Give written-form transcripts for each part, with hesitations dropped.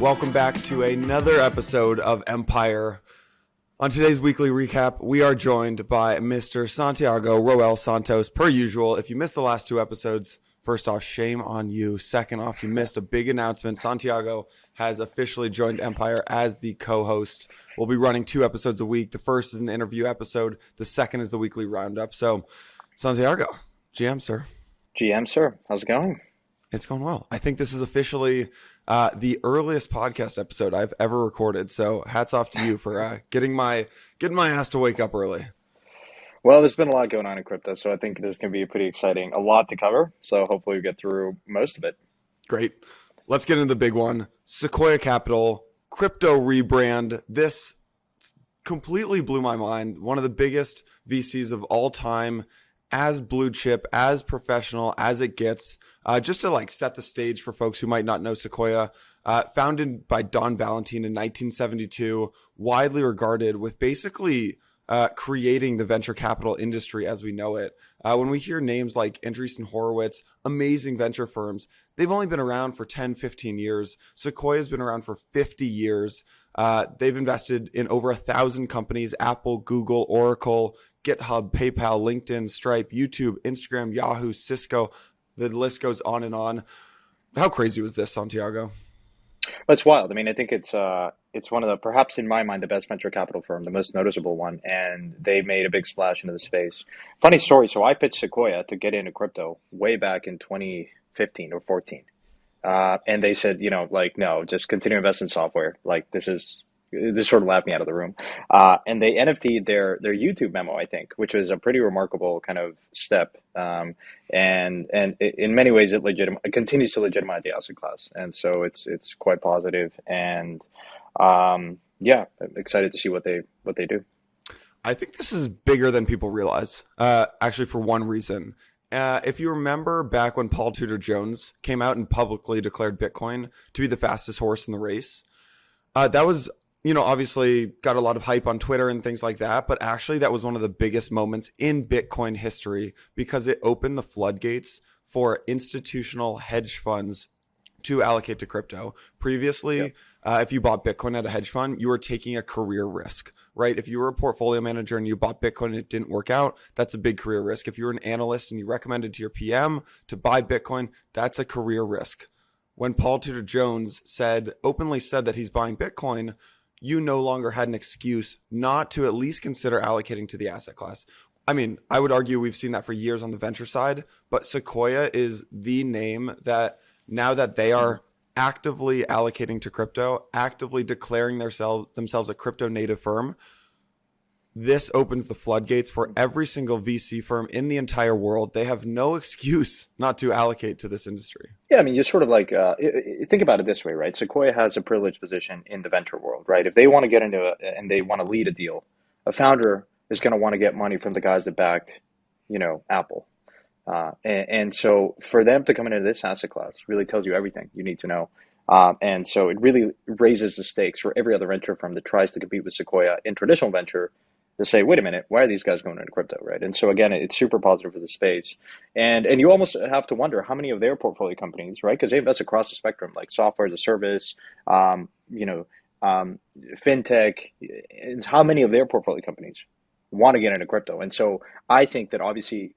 Welcome back to another episode of Empire. On today's weekly recap, we are joined by Mr. Santiago Roel Santos. Per usual, if you missed the last two episodes, first off, shame on you. Second off, you missed a big announcement. Santiago has officially joined Empire as the co-host. We'll be running 2 episodes a week. The first is an interview episode. The second is the weekly roundup. So, Santiago, GM, sir. GM, sir. How's it going? It's going well. I think this is officially the earliest podcast episode I've ever recorded. So hats off to you for getting my ass to wake up early. Well, there's been a lot going on in crypto, so I think this is going to be pretty exciting. A lot to cover, so hopefully we get through most of it. Great. Let's get into the big one. Sequoia Capital, crypto rebrand. This completely blew my mind. One of the biggest VCs of all time, as blue chip, as professional as it gets. Just to set the stage for folks who might not know Sequoia, founded by Don Valentine in 1972, widely regarded with basically creating the venture capital industry as we know it. When we hear names like Andreessen Horowitz, amazing venture firms, they've only been around for 10, 15 years. Sequoia's been around for 50 years. They've invested in over 1,000 companies: Apple, Google, Oracle, GitHub, PayPal, LinkedIn, Stripe, YouTube, Instagram, Yahoo, Cisco. The list goes on and on. How crazy was this, Santiago? It's wild. I mean, I think it's one of the, perhaps in my mind, the best venture capital firm, the most noticeable one, and they made a big splash into the space. Funny story. So I pitched Sequoia to get into crypto way back in 2015 or 14. And they said, no, just continue to invest in software. This sort of laughed me out of the room. And they NFT'd their YouTube memo, I think, which was a pretty remarkable kind of step. And in many ways, it continues to legitimize the asset class. And so it's quite positive. And I'm excited to see what they do. I think this is bigger than people realize, actually, for one reason. If you remember back when Paul Tudor Jones came out and publicly declared Bitcoin to be the fastest horse in the race, that was, obviously got a lot of hype on Twitter and things like that. But actually, that was one of the biggest moments in Bitcoin history because it opened the floodgates for institutional hedge funds to allocate to crypto. Previously, Yep. If you bought Bitcoin at a hedge fund, you were taking a career risk, right? If you were a portfolio manager and you bought Bitcoin and it didn't work out, that's a big career risk. If you were an analyst and you recommended to your PM to buy Bitcoin, that's a career risk. When Paul Tudor Jones openly said that he's buying Bitcoin, you no longer had an excuse not to at least consider allocating to the asset class. I mean, I would argue we've seen that for years on the venture side, but Sequoia is the name that now that they are actively allocating to crypto, actively declaring themselves a crypto native firm, this opens the floodgates for every single VC firm in the entire world. They have no excuse not to allocate to this industry. Yeah, I mean, you're sort of think about it this way, right? Sequoia has a privileged position in the venture world, right? If they want to get into it and they want to lead a deal, a founder is going to want to get money from the guys that backed, Apple. And so for them to come into this asset class really tells you everything you need to know. And so it really raises the stakes for every other venture firm that tries to compete with Sequoia in traditional venture to say, wait a minute, why are these guys going into crypto, right? And so again, it's super positive for the space. And you almost have to wonder how many of their portfolio companies, right? Because they invest across the spectrum, like software as a service, fintech, and how many of their portfolio companies want to get into crypto. And so I think that obviously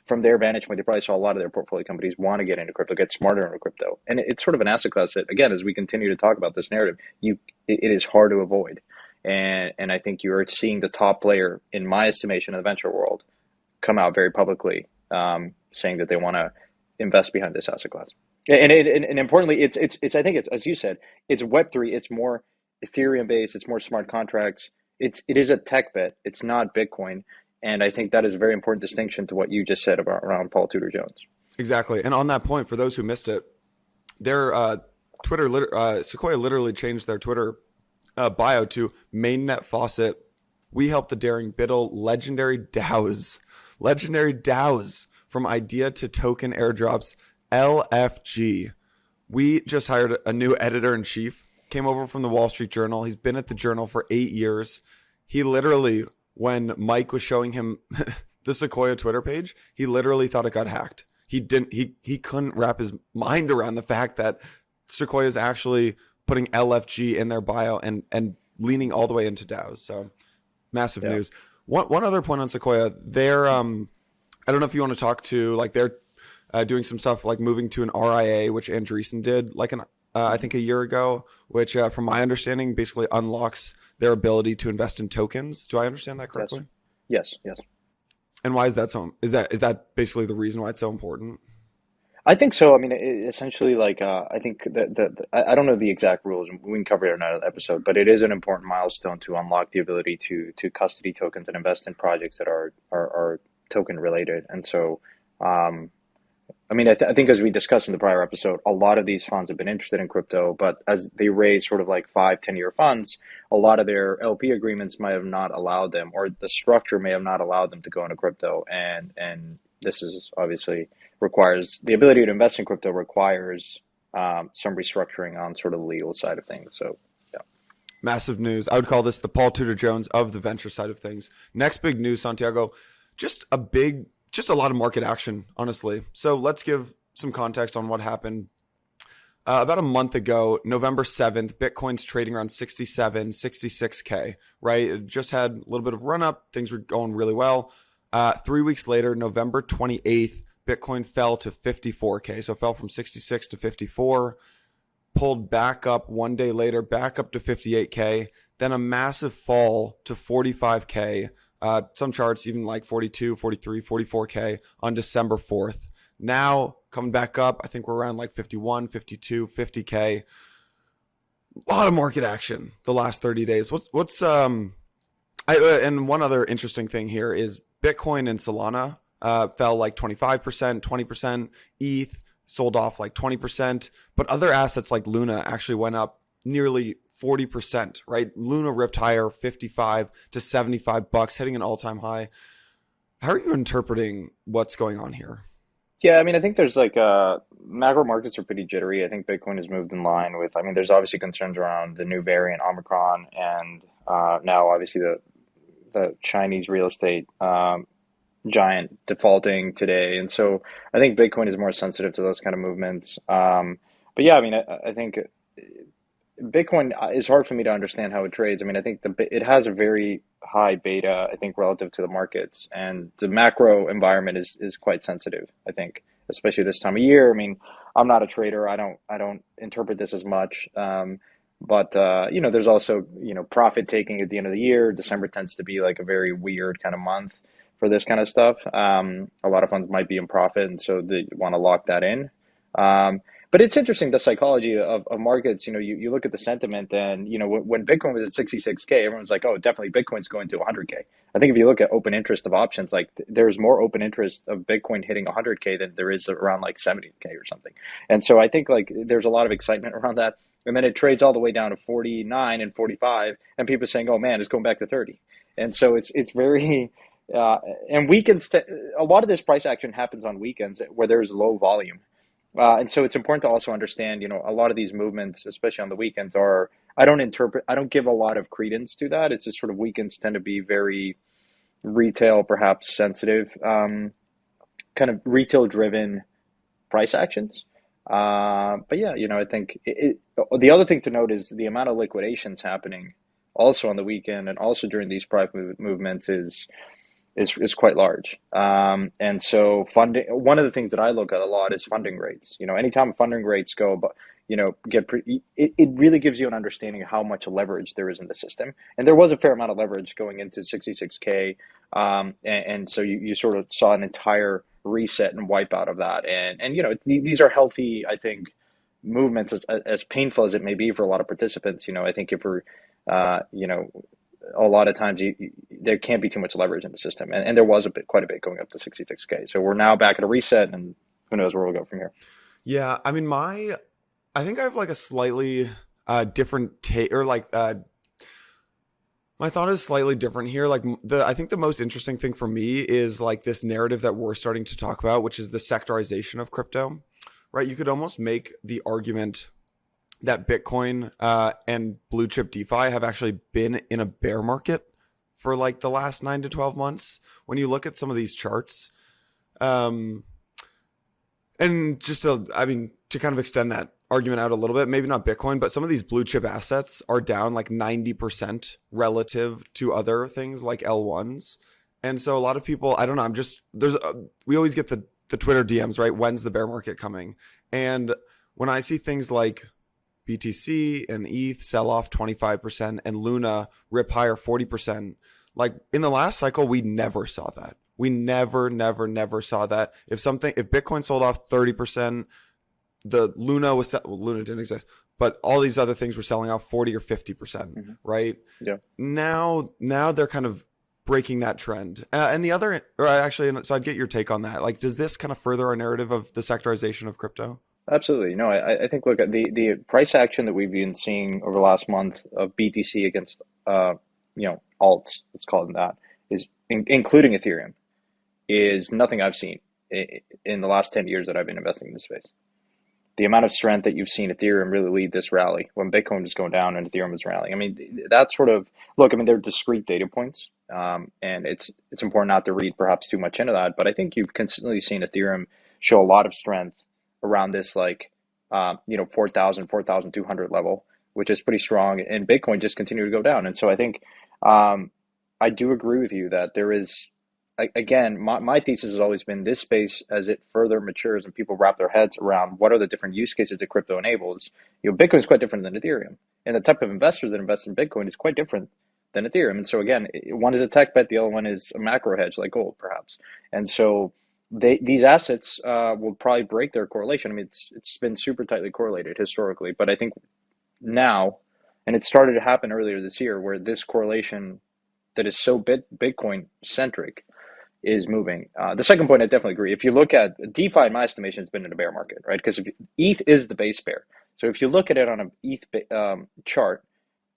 from their vantage point, they probably saw a lot of their portfolio companies want to get into crypto, get smarter into crypto. And it's sort of an asset class that, again, as we continue to talk about this narrative, it is hard to avoid. And I think you're seeing the top player, in my estimation, in the venture world, come out very publicly saying that they want to invest behind this asset class. And importantly, it's I think it's, as you said, it's Web3. It's more Ethereum based. It's more smart contracts. It is a tech bet. It's not Bitcoin. And I think that is a very important distinction to what you just said around Paul Tudor Jones. Exactly. And on that point, for those who missed it, their Sequoia literally changed their Twitter bio to mainnet faucet. We help the daring build legendary DAOs from idea to token airdrops, LFG. We just hired a new editor-in-chief, came over from the Wall Street Journal. He's been at the Journal for 8 years. He literally, when Mike was showing him the Sequoia Twitter page, he literally thought it got hacked. He couldn't wrap his mind around the fact that Sequoia is actually putting LFG in their bio and leaning all the way into DAOs. So massive news. One other point on Sequoia, they're I don't know if you want to talk to, like, they're doing some stuff like moving to an RIA, which Andreessen did like I think a year ago, which from my understanding basically unlocks their ability to invest in tokens. Do I understand that correctly? Yes. And why is that so? Is that basically the reason why it's so important? I think so. I mean, essentially, like, I think that I don't know the exact rules. We can cover it in another episode, but it is an important milestone to unlock the ability to custody tokens and invest in projects that are token related. And so, I mean, I think as we discussed in the prior episode, a lot of these funds have been interested in crypto, but as they raise sort of like 5-10 year funds, a lot of their LP agreements might have not allowed them, or the structure may have not allowed them to go into crypto. And this is obviously requires the ability to invest in crypto requires some restructuring on sort of the legal side of things. So, yeah. Massive news. I would call this the Paul Tudor Jones of the venture side of things. Next big news, Santiago, just a lot of market action, honestly. So let's give some context on what happened. About a month ago, November 7th, Bitcoin's trading around 67, 66K, right? It just had a little bit of run up. Things were going really well. 3 weeks later, November 28th, Bitcoin fell to 54K. So it fell from 66 to 54, pulled back up one day later, back up to 58K, then a massive fall to 45K. Some charts even like 42, 43, 44K on December 4th. Now coming back up, I think we're around like 51, 52, 50K. A lot of market action the last 30 days. And one other interesting thing here is Bitcoin and Solana fell like 25%, 20%. ETH sold off like 20%. But other assets like Luna actually went up nearly 40%, right? Luna ripped higher, 55 to 75 bucks, hitting an all-time high. How are you interpreting what's going on here? Yeah, I mean, I think there's like macro markets are pretty jittery. I think Bitcoin has moved in line with, I mean, there's obviously concerns around the new variant Omicron, and now obviously the Chinese real estate giant defaulting today. And so I think Bitcoin is more sensitive to those kind of movements. But yeah, I mean, I think Bitcoin is hard for me to understand how it trades. I mean, I think it has a very high beta, I think, relative to the markets, and the macro environment is quite sensitive, I think, especially this time of year. I mean, I'm not a trader. I don't interpret this as much. But there's also, profit taking at the end of the year. December tends to be like a very weird kind of month for this kind of stuff. A lot of funds might be in profit, and so they want to lock that in. But it's interesting, the psychology of markets. You look at the sentiment, and when Bitcoin was at 66K, everyone's like, oh, definitely Bitcoin's going to 100K. I think if you look at open interest of options, like there's more open interest of Bitcoin hitting 100K than there is around like 70K or something. And so I think like there's a lot of excitement around that. And then it trades all the way down to 49 and 45, and people saying, oh man, it's going back to 30. And so it's very and weekends. A lot of this price action happens on weekends where there's low volume. And so it's important to also understand, a lot of these movements, especially on the weekends, I don't give a lot of credence to that. It's just sort of weekends tend to be very retail, perhaps sensitive, kind of retail driven price actions. But yeah, I think the other thing to note is the amount of liquidations happening also on the weekend and also during these price movements is quite large. And so funding, one of the things that I look at a lot is funding rates. Anytime funding rates go, but it really gives you an understanding of how much leverage there is in the system. And there was a fair amount of leverage going into 66K. And so you sort of saw an entire reset and wipe out of that. And these are healthy, I think, movements, as painful as it may be for a lot of participants. I think if we're, a lot of times there can't be too much leverage in the system, and there was quite a bit going up to 66K. So we're now back at a reset, and who knows where we'll go from here. Yeah, I mean, I think I have like a slightly different take, or like my thought is slightly different here. Like I think the most interesting thing for me is like this narrative that we're starting to talk about, which is the sectorization of crypto, right? You could almost make the argument that Bitcoin and blue chip DeFi have actually been in a bear market for like the last 9 to 12 months. When you look at some of these charts, and just to kind of extend that argument out a little bit, maybe not Bitcoin, but some of these blue chip assets are down like 90% relative to other things like L1s. And so a lot of people, I don't know, we always get the Twitter DMs, right? When's the bear market coming? And when I see things like BTC and ETH sell off 25% and Luna rip higher 40%, like in the last cycle, we never saw that. We never saw that. If Bitcoin sold off 30%, the Luna Luna didn't exist, but all these other things were selling off 40 or 50%, right? Yeah. Now they're kind of breaking that trend. And the other, or actually, so I'd get your take on that. Like, does this kind of further our narrative of the sectorization of crypto? Absolutely. No, I think, look, the price action that we've been seeing over the last month of BTC against, alts, let's call them that, is including Ethereum, is nothing I've seen in the last 10 years that I've been investing in this space. The amount of strength that you've seen Ethereum really lead this rally when Bitcoin was going down and Ethereum was rallying. I mean, that sort of, look, I mean, they're discrete data points, and it's important not to read perhaps too much into that, but I think you've consistently seen Ethereum show a lot of strength around this, 4,000, 4,200 level, which is pretty strong, and Bitcoin just continue to go down. And so I think I do agree with you that there is, again, my thesis has always been this space, as it further matures and people wrap their heads around what are the different use cases that crypto enables, Bitcoin is quite different than Ethereum. And the type of investor that invests in Bitcoin is quite different than Ethereum. And so again, one is a tech bet, the other one is a macro hedge like gold, perhaps. And so these assets will probably break their correlation. I mean, it's been super tightly correlated historically, but I think now, and it started to happen earlier this year, where this correlation that is so Bitcoin centric is moving. The second point, I definitely agree. If you look at DeFi, in my estimation, has been in a bear market, right? Because ETH is the base bear. So if you look at it on an ETH chart,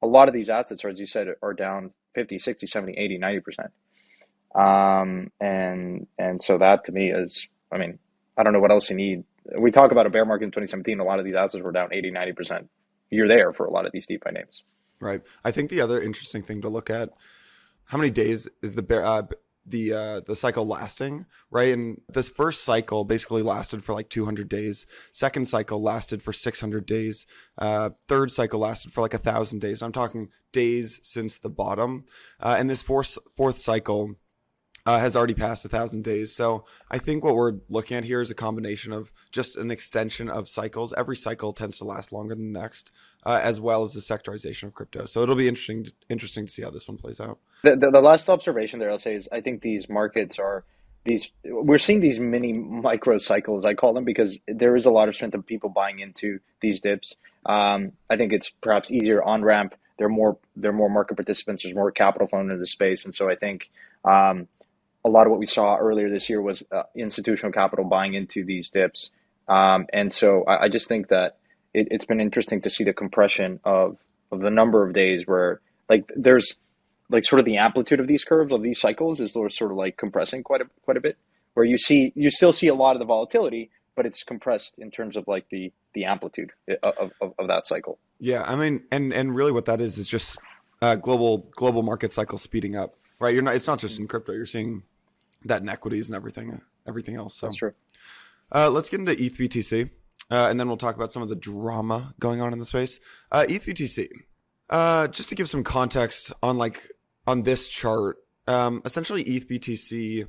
a lot of these assets, as you said, are down 50, 60, 70, 80, 90%. And so that to me is, I mean, I don't know what else you need. We talk about a bear market in 2017. A lot of these assets were down 80, 90%. You're there for a lot of these DeFi names. Right. I think the other interesting thing to look at, how many days is the cycle lasting, right? And this first cycle basically lasted for like 200 days. Second cycle lasted for 600 days. Third cycle lasted for like 1,000 days. I'm talking days since the bottom. And this fourth cycle has already passed 1,000 days. So I think what we're looking at here is a combination of just an extension of cycles. Every cycle tends to last longer than the next, as well as the sectorization of crypto. So it'll be interesting to see how this one plays out. The last observation there I'll say is I think these markets we're seeing these mini micro cycles, I call them, because there is a lot of strength of people buying into these dips. I think it's perhaps easier on ramp. There are more market participants. There's more capital flowing into the space. And so I think a lot of what we saw earlier this year was institutional capital buying into these dips. And so I just think that it's been interesting to see the compression of the number of days where there's sort of the amplitude of these curves of these cycles is sort of like compressing quite a bit, where you still see a lot of the volatility, but it's compressed in terms of like the amplitude of that cycle. Yeah, I mean, and really what that is just global market cycle speeding up, right? It's not just in crypto. You're seeing that in equities and everything else. So that's true. Let's get into ETH BTC, and then we'll talk about some of the drama going on in the space. ETH BTC, just to give some context on this chart, essentially ETH BTC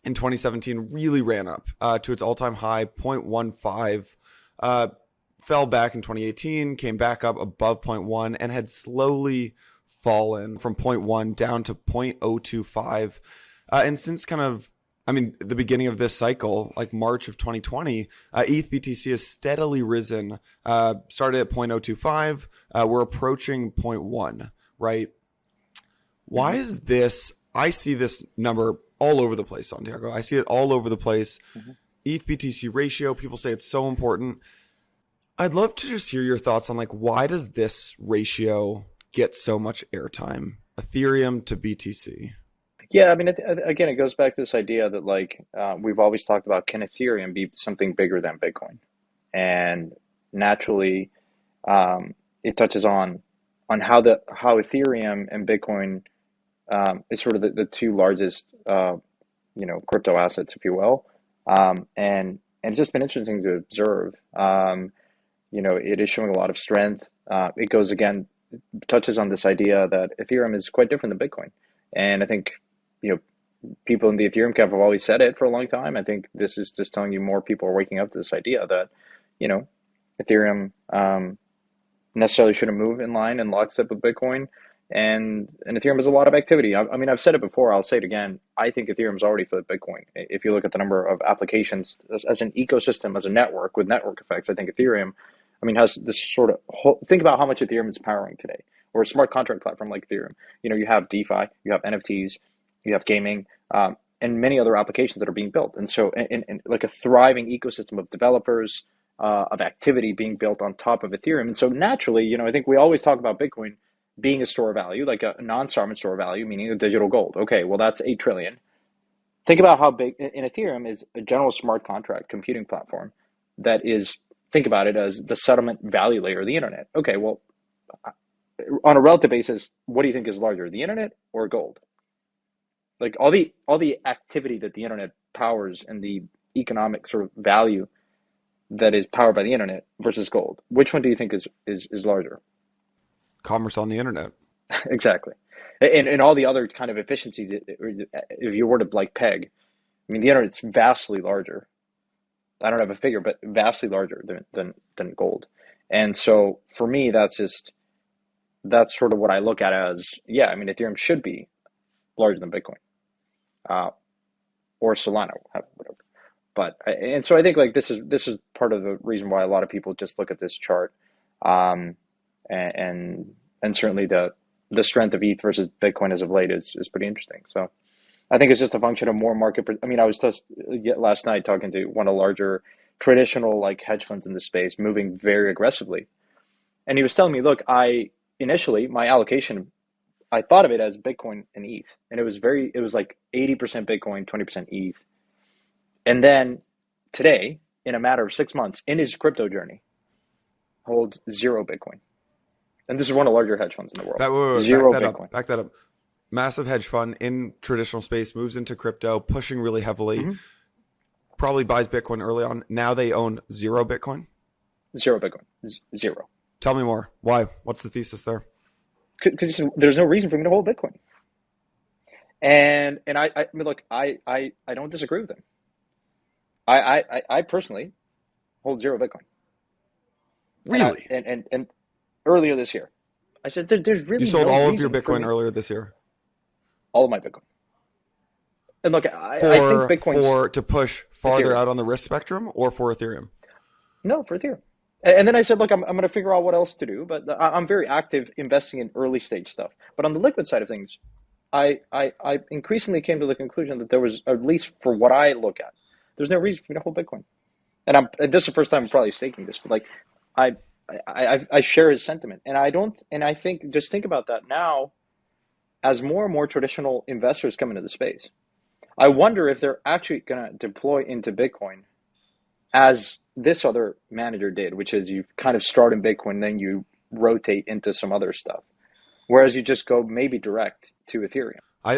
in 2017 really ran up to its all-time high, 0.15, fell back in 2018, came back up above 0.1, and had slowly fallen from 0.1 down to 0.025. And since the beginning of this cycle, like March of 2020, ETH BTC has steadily risen, started at 0.025. We're approaching 0.1, right? Why is this? I see this number all over the place, Santiago. I see it all over the place. Mm-hmm. ETH BTC ratio, people say it's so important. I'd love to just hear your thoughts on why does this ratio get so much airtime? Ethereum to BTC. Yeah, I mean, again, it goes back to this idea that we've always talked about, can Ethereum be something bigger than Bitcoin? And naturally, it touches on how Ethereum and Bitcoin is sort of the two largest, crypto assets, if you will. And it's just been interesting to observe. it is showing a lot of strength. It goes again, touches on this idea that Ethereum is quite different than Bitcoin. And I think, people in the Ethereum camp have always said it for a long time. I think this is just telling you more people are waking up to this idea that, Ethereum necessarily shouldn't move in line and lockstep with Bitcoin. And Ethereum has a lot of activity. I mean, I've said it before, I'll say it again. I think Ethereum's already flipped Bitcoin. If you look at the number of applications as an ecosystem, as a network with network effects, I think Ethereum, has this sort of think about how much Ethereum is powering today, or a smart contract platform like Ethereum. You have DeFi, you have NFTs, you have gaming, and many other applications that are being built. And so, and like a thriving ecosystem of developers, of activity being built on top of Ethereum. And so naturally, I think we always talk about Bitcoin being a store of value, like a non-sovereign store of value, meaning a digital gold. Okay, well, that's 8 trillion. Think about how big in Ethereum is a general smart contract computing platform that is, think about it as the settlement value layer of the internet. Okay, well, on a relative basis, what do you think is larger, the internet or gold? Like all the activity that the internet powers and the economic sort of value that is powered by the internet versus gold, which one do you think is larger? Commerce on the internet. Exactly. And all the other kind of efficiencies, if you were to like peg, the internet's vastly larger. I don't have a figure, but vastly larger than gold. And so for me, that's sort of what I look at as, Ethereum should be larger than Bitcoin, or Solana, whatever. But and so I think like this is part of the reason why a lot of people just look at this chart, and certainly the strength of ETH versus Bitcoin as of late is pretty interesting. So I think it's just a function of more market. I was just last night talking to one of the larger traditional like hedge funds in the space, moving very aggressively, and he was telling me, look, initially my allocation, I thought of it as Bitcoin and ETH, and it was like 80% Bitcoin, 20% ETH. And then today, in a matter of 6 months, in his crypto journey, holds 0 Bitcoin. And this is one of the larger hedge funds in the world. Zero Bitcoin. Back that up. Massive hedge fund in traditional space, moves into crypto, pushing really heavily, probably buys Bitcoin early on. Now they own 0 Bitcoin? 0 Bitcoin. 0. Tell me more. Why? What's the thesis there? Because there's no reason for me to hold Bitcoin. And I look, I don't disagree with him. I personally hold 0 Bitcoin. Really? And earlier this year, I said there's really you sold no all of your Bitcoin earlier this year. All of my Bitcoin. And look, I think Bitcoin to push farther Ethereum. out on the risk spectrum, or for Ethereum. No, for Ethereum. And then I said, look, I'm going to figure out what else to do, but I'm very active investing in early stage stuff. But on the liquid side of things, I increasingly came to the conclusion that there was, at least for what I look at, there's no reason for me to hold Bitcoin. And this is the first time I'm probably staking this, but like I share his sentiment, and I think just think about that now, as more and more traditional investors come into the space. I wonder if they're actually going to deploy into Bitcoin as this other manager did, which is you kind of start in Bitcoin, then you rotate into some other stuff, whereas you just go maybe direct to Ethereum. I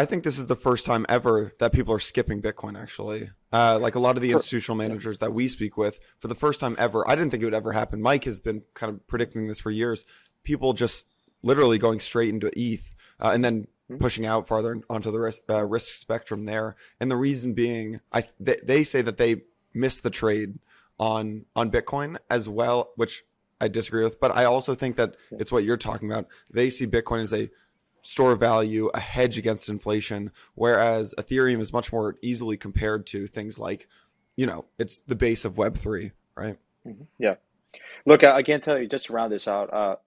think this is the first time ever that people are skipping Bitcoin, actually. Like a lot of the institutional managers that we speak with, for the first time ever, I didn't think it would ever happen. Mike has been kind of predicting this for years. People just literally going straight into ETH and then pushing out farther onto the risk spectrum there. And the reason being, they say that they missed the trade on Bitcoin as well, which I disagree with. But I also think that it's what you're talking about. They see Bitcoin as a store of value, a hedge against inflation, whereas Ethereum is much more easily compared to things like, it's the base of Web3, right? Yeah. Look, I can't tell you, just to round this out, I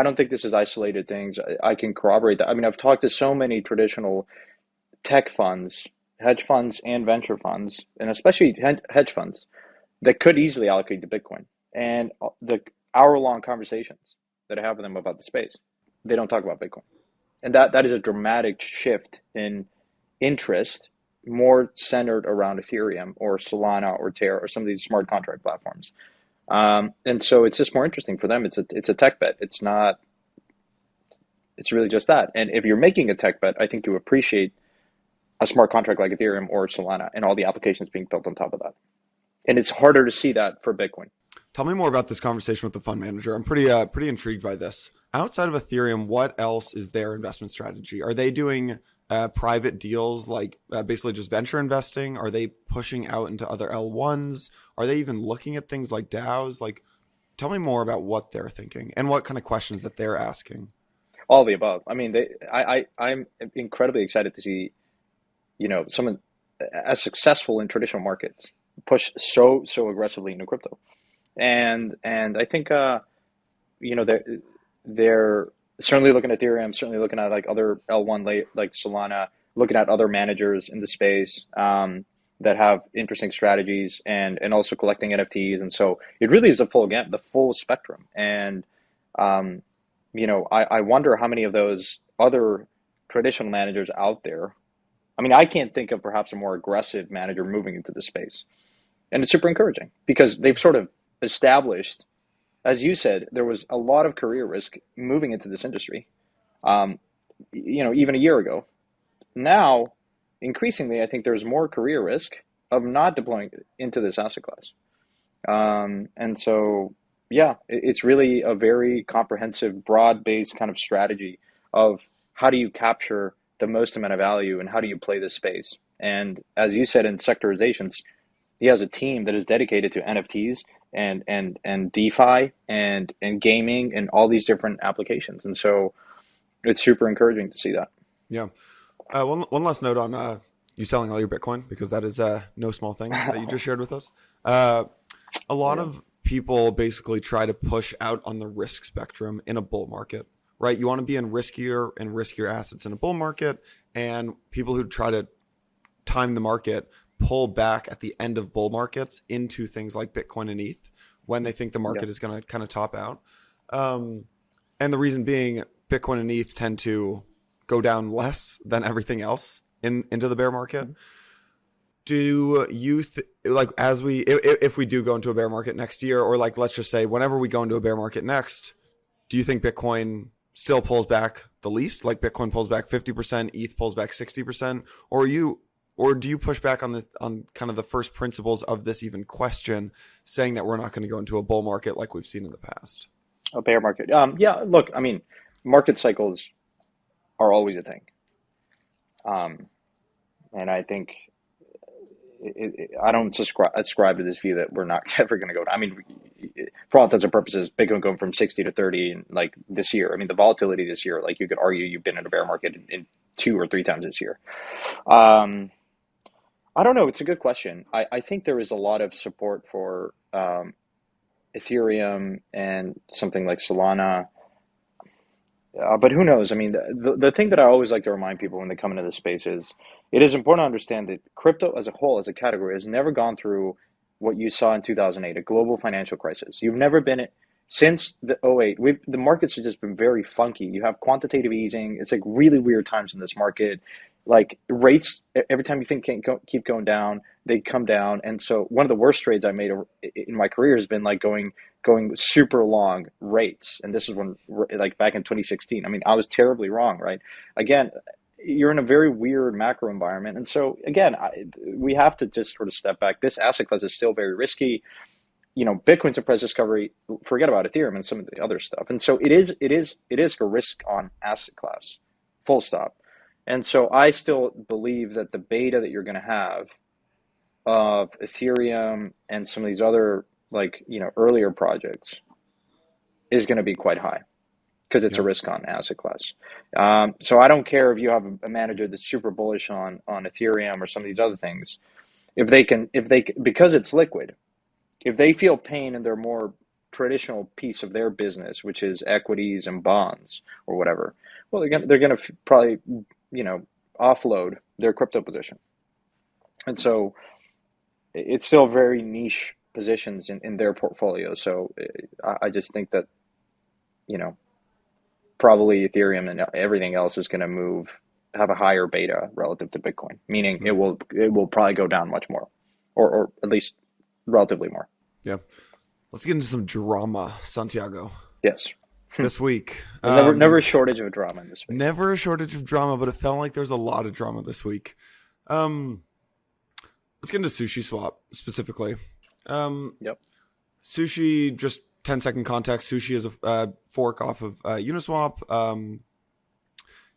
don't think this is isolated things. I can corroborate that. I've talked to so many traditional tech funds, hedge funds and venture funds, and especially hedge funds that could easily allocate to Bitcoin. And the hour-long conversations that I have with them about the space, they don't talk about Bitcoin. And that is a dramatic shift in interest, more centered around Ethereum or Solana or Terra or some of these smart contract platforms. And so it's just more interesting for them. It's a tech bet. It's really just that. And if you're making a tech bet, I think you appreciate a smart contract like Ethereum or Solana and all the applications being built on top of that. And it's harder to see that for Bitcoin. Tell me more about this conversation with the fund manager. I'm pretty intrigued by this. Outside of Ethereum, what else is their investment strategy? Are they doing private deals, like basically just venture investing? Are they pushing out into other L1s? Are they even looking at things like DAOs? Like, tell me more about what they're thinking and what kind of questions that they're asking. All of the above. I mean, I'm incredibly excited to see, someone as successful in traditional markets push so aggressively into crypto. And I think they're certainly looking at Ethereum, certainly looking at like other L1 like Solana, looking at other managers in the space that have interesting strategies, and also collecting NFTs. And so it really is the full spectrum. And I wonder how many of those other traditional managers out there. I mean, I can't think of perhaps a more aggressive manager moving into the space. And it's super encouraging because they've sort of established, as you said, there was a lot of career risk moving into this industry, even a year ago. Now, increasingly, I think there's more career risk of not deploying into this asset class. And so, yeah, it's really a very comprehensive, broad-based kind of strategy of how do you capture the most amount of value and how do you play this space. And as you said, in sectorizations, he has a team that is dedicated to NFTs and DeFi and gaming and all these different applications. And so it's super encouraging to see that. Yeah. One last note on you selling all your Bitcoin, because that is no small thing that you just shared with us. A lot of people basically try to push out on the risk spectrum in a bull market, right? You want to be in riskier assets in a bull market, and people who try to time the market pull back at the end of bull markets into things like Bitcoin and ETH when they think the market is going to kind of top out. And the reason being, Bitcoin and ETH tend to go down less than everything else into the bear market. Do you if we do go into a bear market next year, or like, let's just say whenever we go into a bear market next, do you think Bitcoin still pulls back the least? Like Bitcoin pulls back 50%, ETH pulls back 60%, or do you push back on kind of the first principles of this even question, saying that we're not going to go into a bull market like we've seen in the past? A bear market. Yeah, look, I mean, market cycles are always a thing. And I think I don't ascribe to this view that we're not ever going to go down. I mean, for all intents and purposes, Bitcoin going from 60 to 30 and like this year. I mean, the volatility this year, like you could argue you've been in a bear market in 2 or 3 times this year. I don't know. It's a good question. I think there is a lot of support for Ethereum and something like Solana. But who knows? I mean, the thing that I always like to remind people when they come into this space is it is important to understand that crypto as a whole, as a category, has never gone through what you saw in 2008, a global financial crisis. You've never been since the 08. The markets have just been very funky. You have quantitative easing. It's like really weird times in this market. Like rates, every time you think keep going down, they come down. And so one of the worst trades I made in my career has been like going super long rates. And this is when, like back in 2016, I mean, I was terribly wrong, right? Again, you're in a very weird macro environment. And so again, we have to just sort of step back. This asset class is still very risky. Bitcoin's a price discovery. Forget about Ethereum and some of the other stuff. And so it is a risk on asset class, full stop. And so I still believe that the beta that you're going to have of Ethereum and some of these other earlier projects is going to be quite high because it's a risk on asset class. So I don't care if you have a manager that's super bullish on Ethereum or some of these other things. If they because it's liquid, if they feel pain in their more traditional piece of their business, which is equities and bonds or whatever, well, they're going to probably offload their crypto position. And so it's still very niche positions in their portfolio. So I just think that, probably Ethereum and everything else is going to have a higher beta relative to Bitcoin, meaning it will probably go down much more, or at least relatively more. Yeah. Let's get into some drama, Santiago. Yes. This week. Never a shortage of drama in this week. Never a shortage of drama, but it felt like there's a lot of drama this week. Let's get into SushiSwap specifically. Yep. Sushi, just 10-second context. Sushi is a fork off of Uniswap.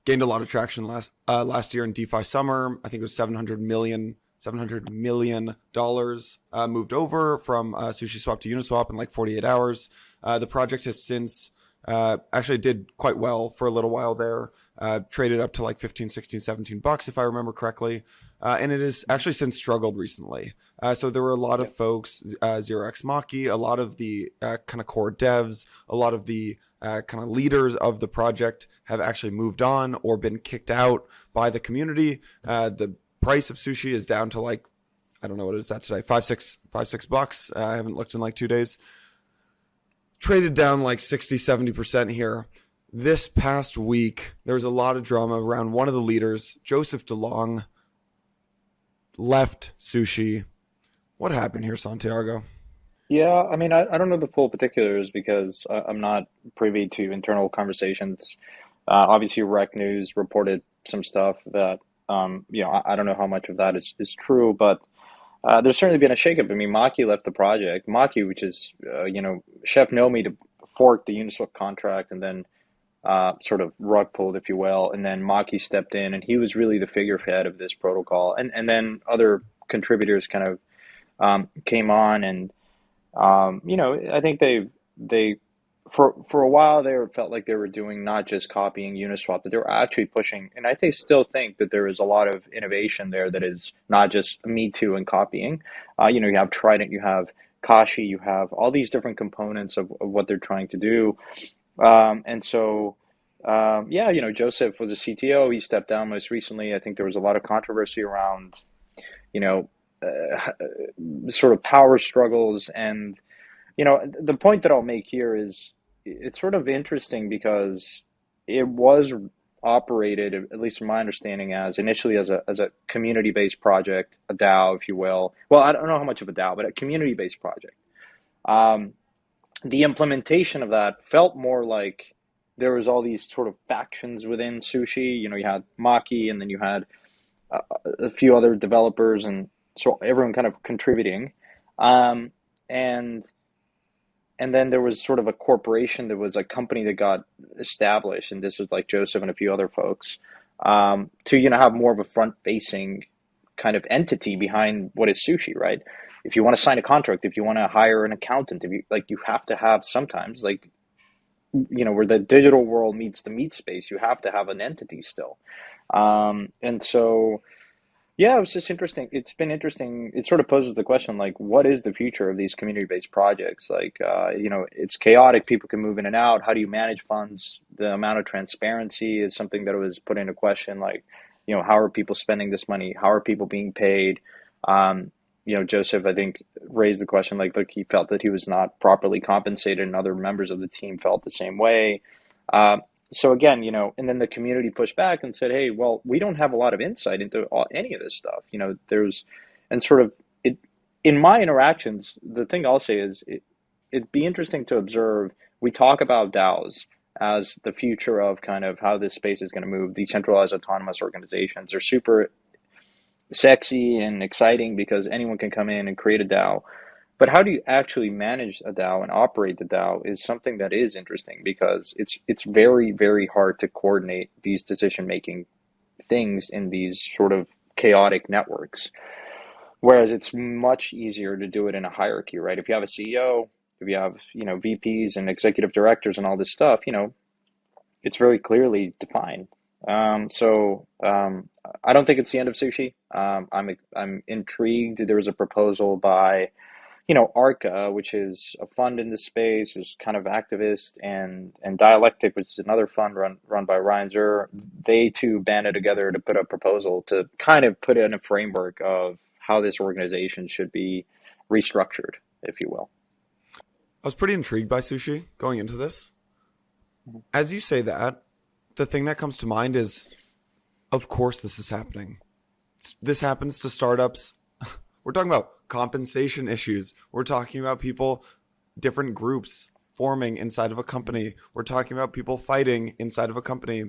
Gained a lot of traction last year in DeFi summer. I think it was $700 million moved over from SushiSwap to Uniswap in like 48 hours. The project has since actually did quite well for a little while there. Traded up to like 15, 16, 17 bucks if I remember correctly. And it has actually since struggled recently. So there were a lot of folks, 0x Maki, a lot of the kind of core devs, a lot of the kind of leaders of the project have actually moved on or been kicked out by the community. The price of sushi is down to like, I don't know what it is at today, $5-6 bucks. I haven't looked in like 2 days. Traded down like 60-70% here. This past week, there was a lot of drama around one of the leaders, Joseph DeLong, left Sushi. What happened here, Santiago? Yeah, I mean, I don't know the full particulars because I'm not privy to internal conversations. Obviously, Rec News reported some stuff that, I don't know how much of that is true, but there's certainly been a shakeup. I mean, Maki left the project. Maki, which is, Chef Nomi to fork the Uniswap contract and then sort of rug pulled, if you will. And then Maki stepped in and he was really the figurehead of this protocol. And then other contributors kind of came on and, I think they for a while they felt like they were doing not just copying Uniswap, but they were actually pushing. And I think still think that there is a lot of innovation there that is not just me too and copying. You have Trident, you have Kashi, you have all these different components of what they're trying to do. Joseph was a CTO. He stepped down most recently. I think there was a lot of controversy around, sort of power struggles. And, the point that I'll make here is it's sort of interesting because it was operated, at least from my understanding, as initially as a community-based project, a DAO, if you will. Well, I don't know how much of a DAO, but a community-based project. The implementation of that felt more like there was all these sort of factions within Sushi. You had Maki, and then you had a few other developers, and so everyone kind of contributing. And then there was sort of a corporation that was a company that got established, and this was like Joseph and a few other folks, to have more of a front-facing kind of entity behind what is Sushi, right? If you want to sign a contract, if you want to hire an accountant, if you have to have sometimes where the digital world meets the meat space, you have to have an entity still. And so, yeah, it was just interesting. It's been interesting. It sort of poses the question, like, what is the future of these community-based projects? Like, it's chaotic. People can move in and out. How do you manage funds? The amount of transparency is something that was put into question. Like, how are people spending this money? How are people being paid? Joseph, I think, raised the question, like, look, he felt that he was not properly compensated, and other members of the team felt the same way. So again, and then the community pushed back and said, hey, well, we don't have a lot of insight into any of this stuff. And sort of it, in my interactions, the thing I'll say is it'd be interesting to observe. We talk about DAOs as the future of kind of how this space is going to move. Decentralized autonomous organizations are super sexy and exciting because anyone can come in and create a DAO. But how do you actually manage a DAO and operate the DAO is something that is interesting because it's very, very hard to coordinate these decision-making things in these sort of chaotic networks. Whereas it's much easier to do it in a hierarchy, right? If you have a CEO, if you have, VPs and executive directors and all this stuff, it's very clearly defined. I don't think it's the end of Sushi. I'm intrigued. There was a proposal by ARCA, which is a fund in this space, is kind of activist, and Dialectic, which is another fund run by Ryan Zur. They too banded together to put a proposal to kind of put in a framework of how this organization should be restructured, if you will. I was pretty intrigued by Sushi going into this. As you say that, the thing that comes to mind is, of course, this is happening. This happens to startups. We're talking about compensation issues. We're talking about people, different groups forming inside of a company. We're talking about people fighting inside of a company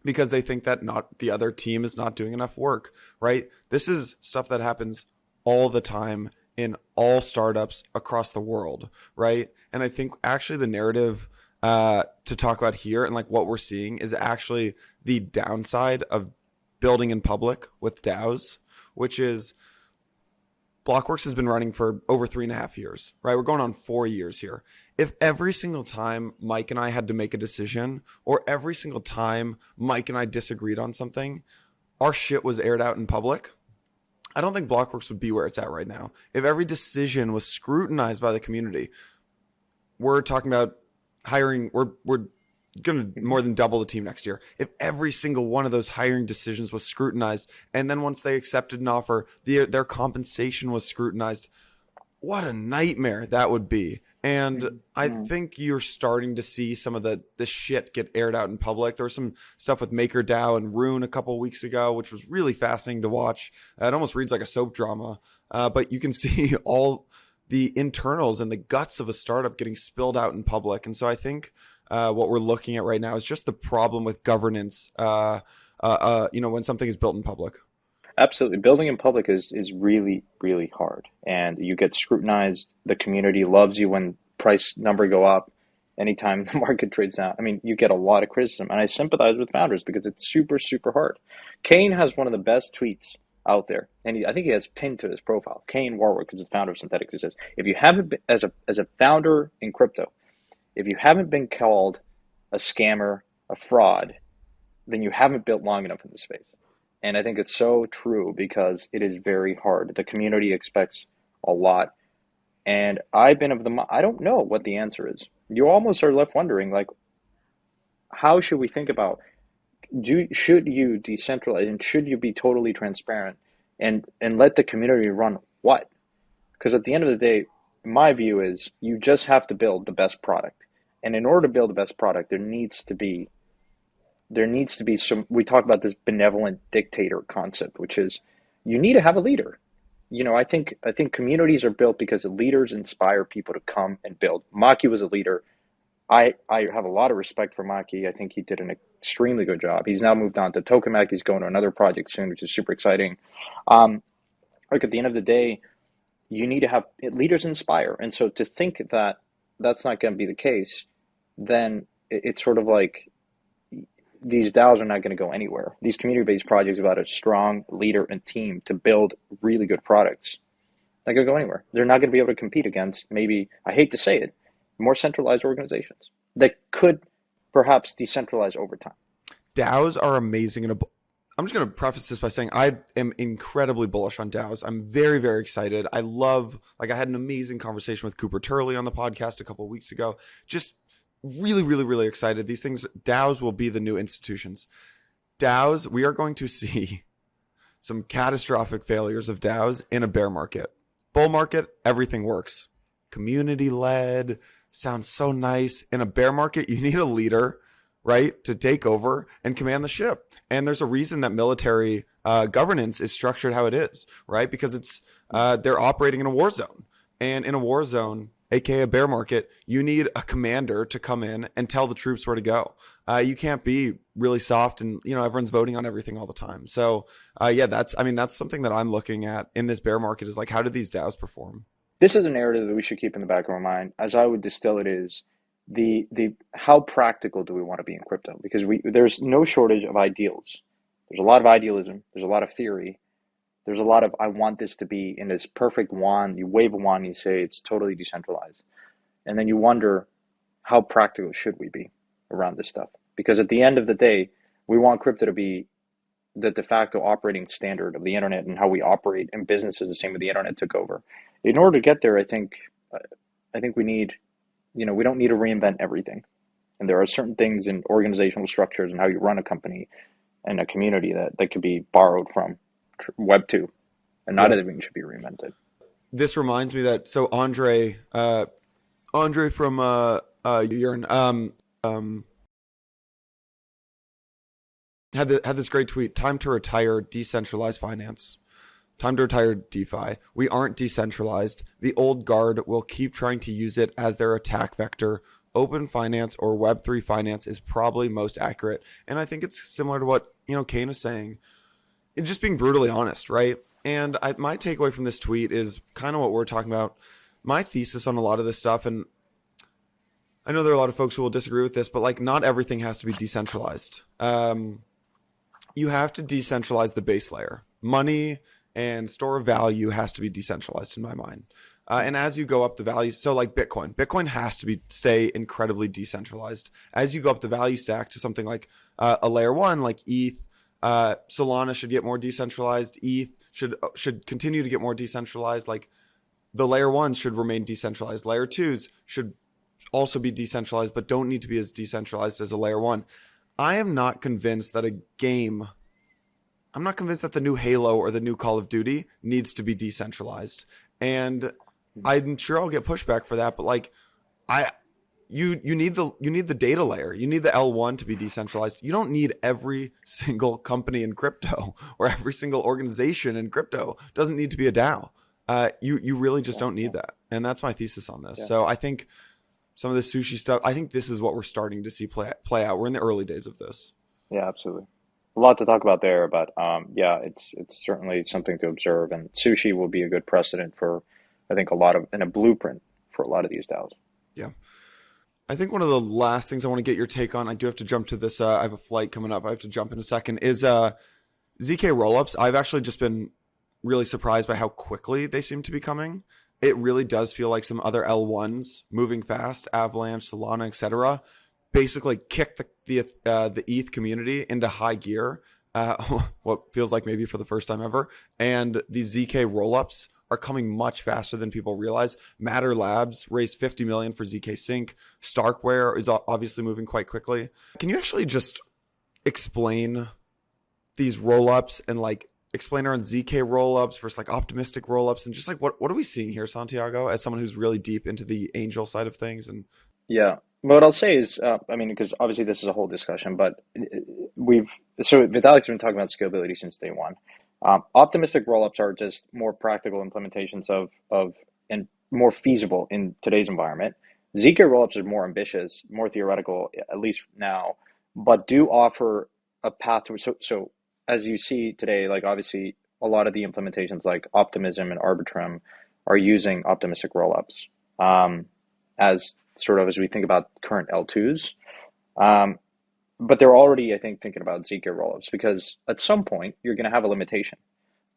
because they think that not the other team is not doing enough work, right? This is stuff that happens all the time in all startups across the world, right? And I think actually the narrative to talk about here and like what we're seeing is actually the downside of building in public with DAOs, which is Blockworks has been running for over 3.5 years, right? We're going on 4 years here. If every single time Mike and I had to make a decision, or every single time Mike and I disagreed on something, our shit was aired out in public, I don't think Blockworks would be where it's at right now. If every decision was scrutinized by the community, we're talking about hiring, we're going to more than double the team next year. If every single one of those hiring decisions was scrutinized, and then once they accepted an offer, their compensation was scrutinized, what a nightmare that would be. And I think you're starting to see some of the shit get aired out in public. There was some stuff with MakerDAO and Rune a couple of weeks ago, which was really fascinating to watch. It almost reads like a soap drama, but you can see all the internals and the guts of a startup getting spilled out in public. And so I think what we're looking at right now is just the problem with governance, when something is built in public. Absolutely. Building in public is really, really hard. And you get scrutinized. The community loves you when price number go up. Anytime the market trades down, I mean, you get a lot of criticism. And I sympathize with founders because it's super, super hard. Kane has one of the best tweets out there. And I think he has pinned to his profile. Kane Warwick is the founder of Synthetics. He says, if you haven't been, as a founder in crypto, if you haven't been called a scammer, a fraud, then you haven't built long enough in the space. And I think it's so true because it is very hard. The community expects a lot. And I've been I don't know what the answer is. You almost are left wondering, like, how should we think about, should you decentralize and should you be totally transparent and let the community run what? Because at the end of the day, my view is you just have to build the best product. And in order to build the best product, there needs to be some, we talk about this benevolent dictator concept, which is you need to have a leader. I think communities are built because leaders inspire people to come and build. Maki was a leader. I have a lot of respect for Maki. I think he did an extremely good job. He's now moved on to Tokamak. He's going to another project soon, which is super exciting. Look, at the end of the day, you need to have leaders inspire. And so to think that that's not going to be the case, then it's sort of like, these DAOs are not going to go anywhere. These community-based projects are about a strong leader and team to build really good products. They're not going to go anywhere. They're not going to be able to compete against, maybe, I hate to say it, more centralized organizations that could perhaps decentralize over time. DAOs are amazing. And I'm just going to preface this by saying I am incredibly bullish on DAOs. I'm very, very excited. I had an amazing conversation with Cooper Turley on the podcast a couple of weeks ago. Just really, really, really excited. These things, DAOs will be the new institutions. DAOs, we are going to see some catastrophic failures of DAOs in a bear market. Bull market, everything works. Community-led, sounds so nice. In a bear market, you need a leader, right, to take over and command the ship. And there's a reason that military governance is structured how it is, right? Because it's they're operating in a war zone. And in a war zone, aka a bear market, you need a commander to come in and tell the troops where to go. You can't be really soft and, everyone's voting on everything all the time. So that's something that I'm looking at in this bear market is like, how do these DAOs perform? This is a narrative that we should keep in the back of our mind. As I would distill it is the how practical do we want to be in crypto? Because there's no shortage of ideals. There's a lot of idealism. There's a lot of theory. There's a lot of, I want this to be in this perfect wand. You wave a wand and you say it's totally decentralized. And then you wonder, how practical should we be around this stuff? Because at the end of the day, we want crypto to be the de facto operating standard of the internet and how we operate in businesses the same way the internet took over. In order to get there, I think we need, we don't need to reinvent everything. And there are certain things in organizational structures and how you run a company and a community that could be borrowed from Web 2, and not everything should be reinvented. This reminds me that Andre from Urine had this great tweet: "Time to retire decentralized finance. Time to retire DeFi. We aren't decentralized. The old guard will keep trying to use it as their attack vector. Open finance or Web3 finance is probably most accurate." And I think it's similar to what Kane is saying. And just being brutally honest, right? And my takeaway from this tweet is kind of what we're talking about. My thesis on a lot of this stuff, and I know there are a lot of folks who will disagree with this, but like not everything has to be decentralized. You have to decentralize the base layer. Money and store of value has to be decentralized in my mind. And as you go up the value, so like Bitcoin has to stay incredibly decentralized. As you go up the value stack to something like a layer one, like ETH, Solana should get more decentralized. ETH should continue to get more decentralized. Like the layer ones should remain decentralized. Layer twos should also be decentralized, but don't need to be as decentralized as a layer one. I am not convinced that I'm not convinced that the new Halo or the new Call of Duty needs to be decentralized. And I'm sure I'll get pushback for that, but like you need the data layer. You need the L1 to be decentralized. You don't need every single company in crypto or every single organization in crypto doesn't need to be a DAO. You really just don't need that. And that's my thesis on this. Yeah. So I think some of the sushi stuff, I think this is what we're starting to see play out. We're in the early days of this. Yeah, absolutely. A lot to talk about there, but yeah, it's certainly something to observe, and sushi will be a good precedent for, I think, and a blueprint for a lot of these DAOs. Yeah. I think one of the last things I want to get your take on, I do have to jump to this. I have a flight coming up. I have to jump in a second, is ZK-Rollups. I've actually just been really surprised by how quickly they seem to be coming. It really does feel like some other L1s moving fast, Avalanche, Solana, etc., basically kick the ETH community into high gear, what feels like maybe for the first time ever. And these ZK rollups are coming much faster than people realize. Matter Labs raised $50 million for ZK Sync. Starkware is obviously moving quite quickly. Can you actually just explain these rollups and like explain around ZK rollups versus like optimistic rollups and just like what are we seeing here, Santiago, as someone who's really deep into the angel side of things? And yeah. What I'll say is, I mean, because obviously this is a whole discussion, but Vitalik's been talking about scalability since day one. Optimistic rollups are just more practical implementations of and more feasible in today's environment. ZK rollups are more ambitious, more theoretical, at least now, but do offer a path to. So as you see today, like obviously a lot of the implementations like Optimism and Arbitrum are using optimistic rollups as sort of as we think about current L2s. But they're already, I think, thinking about ZK rollups because at some point you're going to have a limitation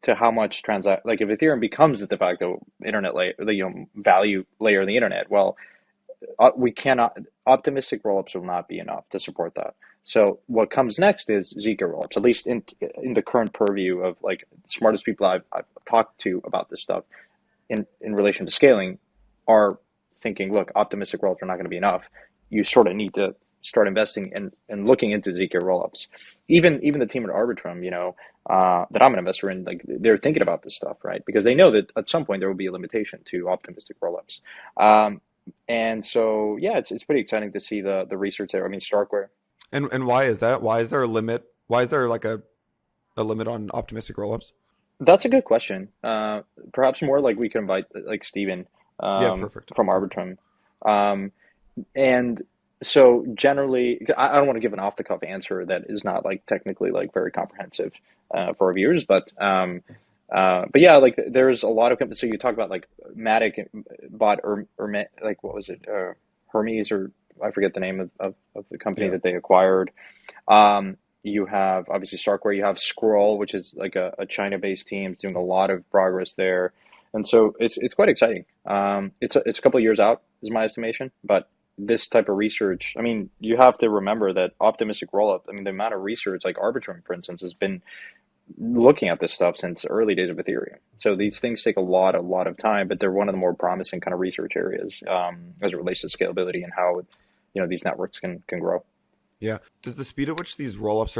to how much like if Ethereum becomes the de facto internet layer, value layer of the internet, well, we cannot, optimistic rollups will not be enough to support that. So what comes next is ZK rollups, at least in the current purview of like the smartest people I've talked to about this stuff in relation to scaling are thinking, look, optimistic rollups are not going to be enough. You sort of need to start investing and looking into ZK rollups. Even the team at Arbitrum, that I'm an investor in, like they're thinking about this stuff, right? Because they know that at some point there will be a limitation to optimistic rollups. And so, yeah, it's pretty exciting to see the research there. I mean, Starkware. And why is that? Why is there a limit? Why is there like a limit on optimistic rollups? That's a good question. Perhaps more like we can invite like Steven perfect. From Arbitrum. And so generally, I don't want to give an off-the-cuff answer that is not like technically like very comprehensive for our viewers, but yeah, like there's a lot of companies. So you talk about like Matic bought or like what was it, Hermes, or I forget the name of the company that they acquired. You have obviously Starkware. You have Scroll, which is like a China-based team doing a lot of progress there. And so it's quite exciting. It's a couple of years out is my estimation, but this type of research, I mean, you have to remember that optimistic rollup, I mean, the amount of research like Arbitrum, for instance, has been looking at this stuff since the early days of Ethereum. So these things take a lot of time, but they're one of the more promising kind of research areas as it relates to scalability and how these networks can grow. Yeah. Does the speed at which these rollups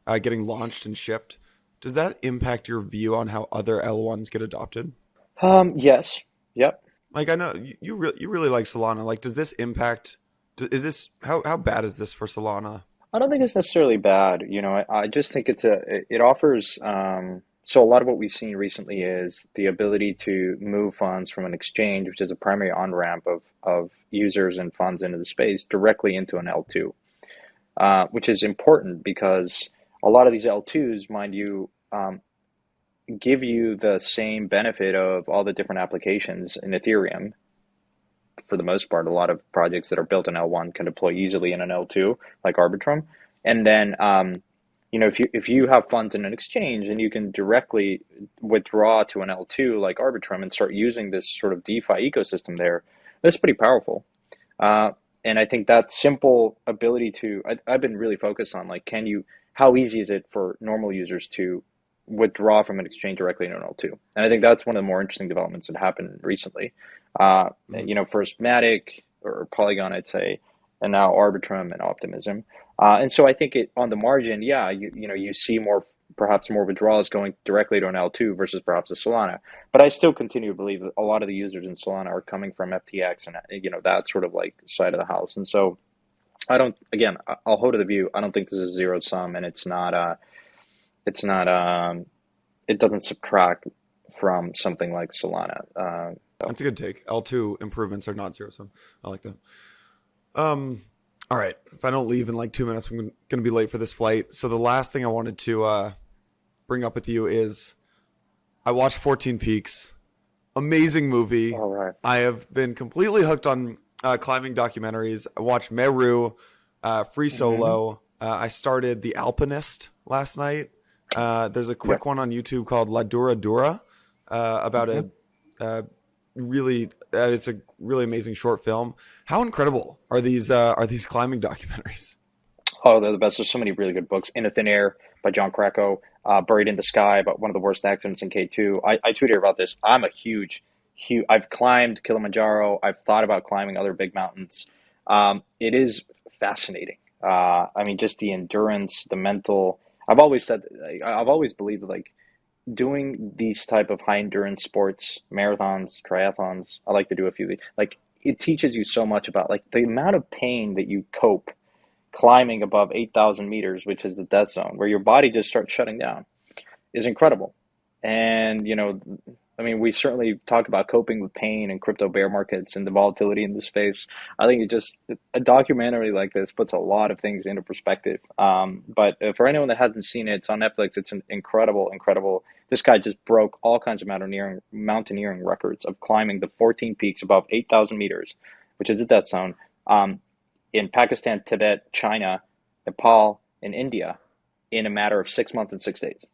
are getting launched and shipped, does that impact your view on how other L1s get adopted? Yes. Yep. Like I know you really like Solana. Like, does this impact? Is this how bad is this for Solana? I don't think it's necessarily bad. I just think it offers. So a lot of what we've seen recently is the ability to move funds from an exchange, which is a primary on-ramp of users and funds into the space, directly into an L2, which is important because a lot of these L2s, mind you, give you the same benefit of all the different applications in Ethereum. For the most part, a lot of projects that are built in L1 can deploy easily in an L2, like Arbitrum. And then, if you have funds in an exchange and you can directly withdraw to an L2 like Arbitrum and start using this sort of DeFi ecosystem there, that's pretty powerful. And I think that simple ability I've been really focused on, like, how easy is it for normal users to withdraw from an exchange directly into an L2? And I think that's one of the more interesting developments that happened recently. First Matic or Polygon, I'd say, and now Arbitrum and Optimism. And so I think on the margin, you see perhaps more withdrawals going directly to an L2 versus perhaps a Solana. But I still continue to believe that a lot of the users in Solana are coming from FTX and that sort of like side of the house. And so I'll hold to the view. I don't think this is zero sum, and it doesn't subtract from something like Solana. That's a good take. L2 improvements are not zero sum. I like that. All right. If I don't leave in like 2 minutes, I'm going to be late for this flight. So the last thing I wanted to bring up with you is I watched 14 Peaks. Amazing movie. All right. I have been completely hooked on climbing documentaries. I watched Meru, Free Solo. I started The Alpinist last night. There's a quick one on YouTube called La Dura Dura about it's a really amazing short film. How incredible are these climbing documentaries? Oh, they're the best. There's so many really good books. In a Thin Air by John Krako, Buried in the Sky about one of the worst accidents in K2. I tweeted about this. I'm a huge, I've climbed Kilimanjaro. I've thought about climbing other big mountains. It is fascinating. Just the endurance, the mental. I've always believed that, like, doing these type of high endurance sports, marathons, triathlons, I like to do a few, like, it teaches you so much about, like, the amount of pain that you cope climbing above 8,000 meters, which is the death zone, where your body just starts shutting down, is incredible. And, we certainly talk about coping with pain and crypto bear markets and the volatility in the space. I think a documentary like this puts a lot of things into perspective. But for anyone that hasn't seen it, it's on Netflix. It's an incredible. This guy just broke all kinds of mountaineering records of climbing the 14 peaks above 8,000 meters, which is the death zone, in Pakistan, Tibet, China, Nepal, and India in a matter of 6 months and 6 days.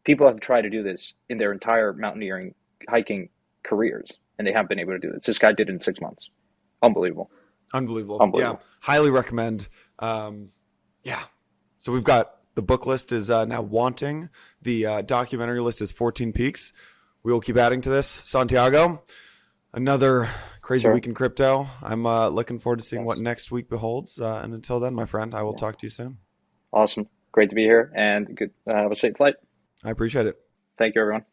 People have tried to do this in their entire mountaineering, hiking careers, and they haven't been able to do this. This guy did it in 6 months. Unbelievable. Yeah, highly recommend. So we've got the book list is now Wanting. The documentary list is 14 Peaks. We will keep adding to this. Santiago, another crazy week in crypto. I'm looking forward to seeing what next week beholds. And until then, my friend, I will talk to you soon. Awesome. Great to be here, and good. Have a safe flight. I appreciate it. Thank you, everyone.